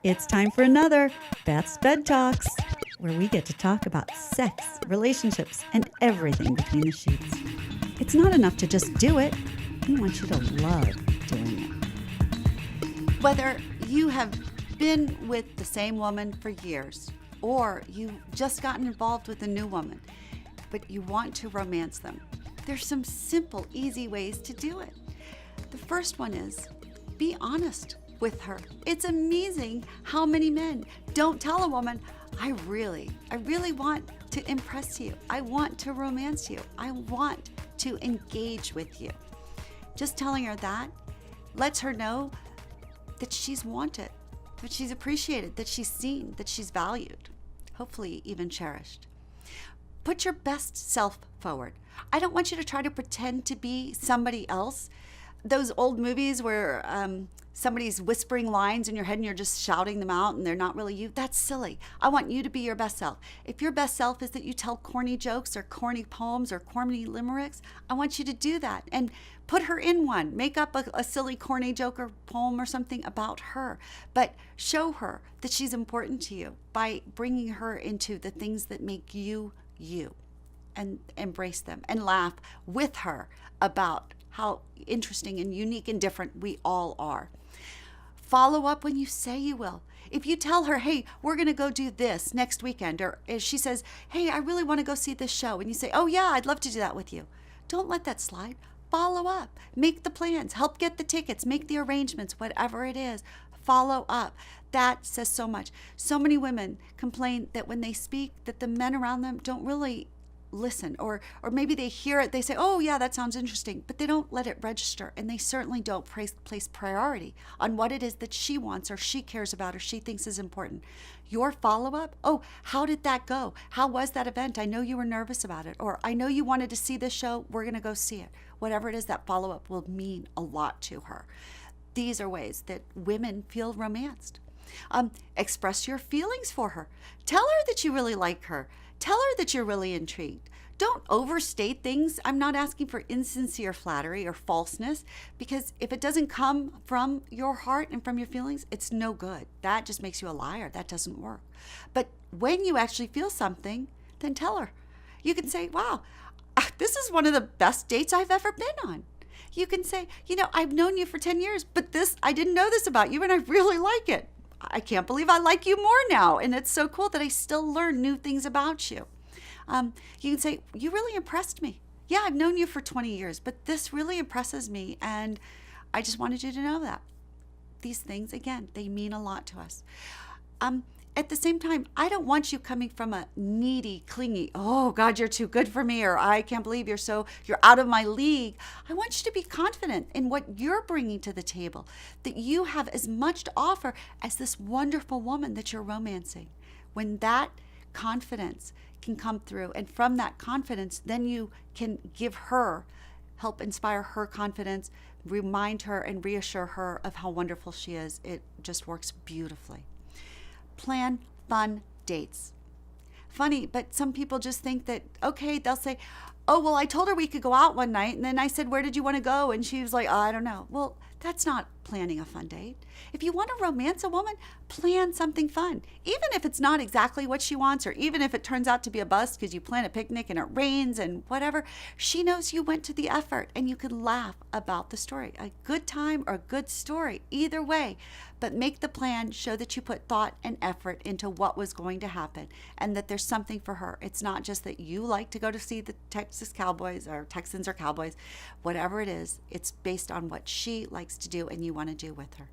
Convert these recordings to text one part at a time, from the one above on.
It's time for another Beth's Bed Talks, where we get to talk about sex, relationships, and everything between the sheets. It's not enough to just do it. We want you to love doing it. Whether you have been with the same woman for years, or you just gotten involved with a new woman, but you want to romance them, there's some simple, easy ways to do it. The first one is be honest with her. It's amazing how many men don't tell a woman, I really want to impress you. I want to romance you. I want to engage with you. Just telling her that lets her know that she's wanted, that she's appreciated, that she's seen, that she's valued, hopefully even cherished. Put your best self forward. I don't want you to try to pretend to be somebody else. Those old movies where somebody's whispering lines in your head and you're just shouting them out and they're not really you, that's silly. I want you to be your best self. If your best self is that you tell corny jokes or corny poems or corny limericks, I want you to do that and put her in one. Make up a silly corny joke or poem or something about her, but show her that she's important to you by bringing her into the things that make you you, and embrace them and laugh with her about how interesting and unique and different we all are. Follow up when you say you will. If you tell her, hey, we're going to go do this next weekend, or if she says, hey, I really want to go see this show, and you say, oh yeah, I'd love to do that with you. Don't let that slide. Follow up. Make the plans. Help get the tickets. Make the arrangements, whatever it is. Follow up. That says so much. So many women complain that when they speak, that the men around them don't really listen, or maybe they hear it, they say, oh yeah, that sounds interesting, but they don't let it register, and they certainly don't place priority on what it is that she wants or she cares about or she thinks is important. Your follow-up, oh, how did that go? How was that event? I know you were nervous about it, or I know you wanted to see this show, we're going to go see it. Whatever it is, that follow-up will mean a lot to her. These are ways that women feel romanced. Express your feelings for her. Tell her that you really like her. Tell her that you're really intrigued. Don't overstate things. I'm not asking for insincere flattery or falseness, because if it doesn't come from your heart and from your feelings, it's no good. That just makes you a liar. That doesn't work. But when you actually feel something, then tell her. You can say, wow, this is one of the best dates I've ever been on. You can say, I've known you for 10 years, but I didn't know this about you and I really like it. I can't believe I like you more now. And it's so cool that I still learn new things about you. You can say, you really impressed me. Yeah, I've known you for 20 years, but this really impresses me. And I just wanted you to know that. These things, again, they mean a lot to us. At the same time, I don't want you coming from a needy, clingy, oh God, you're too good for me, or I can't believe you're out of my league. I want you to be confident in what you're bringing to the table, that you have as much to offer as this wonderful woman that you're romancing. When that confidence can come through, and from that confidence, then you can help inspire her confidence, remind her and reassure her of how wonderful she is. It just works beautifully. Plan fun dates. Funny, but some people just think that, okay, they'll say, oh, well, I told her we could go out one night, and then I said, where did you want to go? And she was like, oh, I don't know. Well, that's not planning a fun date. If you want to romance a woman, plan something fun. Even if it's not exactly what she wants, or even if it turns out to be a bust because you plan a picnic and it rains and whatever, she knows you went to the effort and you can laugh about the story. A good time or a good story, either way. But make the plan, show that you put thought and effort into what was going to happen and that there's something for her. It's not just that you like to go to see the Texas Cowboys or Texans or Cowboys, whatever it is, it's based on what she likes to do and you want to do with her.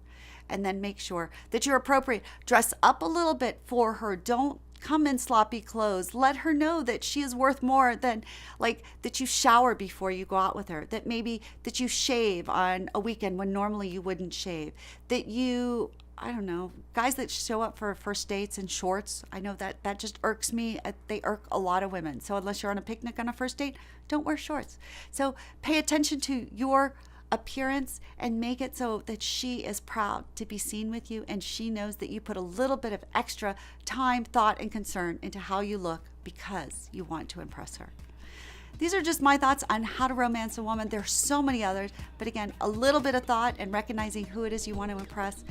And then make sure that you're appropriate. Dress up a little bit for her. Don't come in sloppy clothes. Let her know that she is worth more than that you shower before you go out with her, that maybe that you shave on a weekend when normally you wouldn't shave, that you, I don't know, guys that show up for first dates in shorts. I know that just irks me. They irk a lot of women. So unless you're on a picnic on a first date, don't wear shorts. So pay attention to your appearance and make it so that she is proud to be seen with you, and she knows that you put a little bit of extra time, thought, and concern into how you look because you want to impress her. These are just my thoughts on how to romance a woman. There's so many others, but again, a little bit of thought and recognizing who it is you want to impress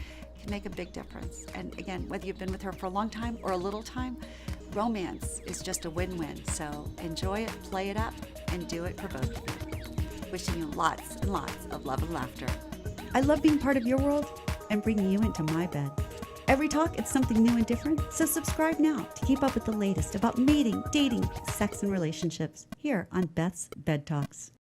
can make a big difference. And again, whether you've been with her for a long time or a little time, romance is just a win-win. So enjoy it, play it up, and do it for both of you. Wishing you lots and lots of love and laughter. I love being part of your world and bringing you into my bed. Every talk, it's something new and different, so subscribe now to keep up with the latest about mating, dating, sex, and relationships here on Beth's Bed Talks.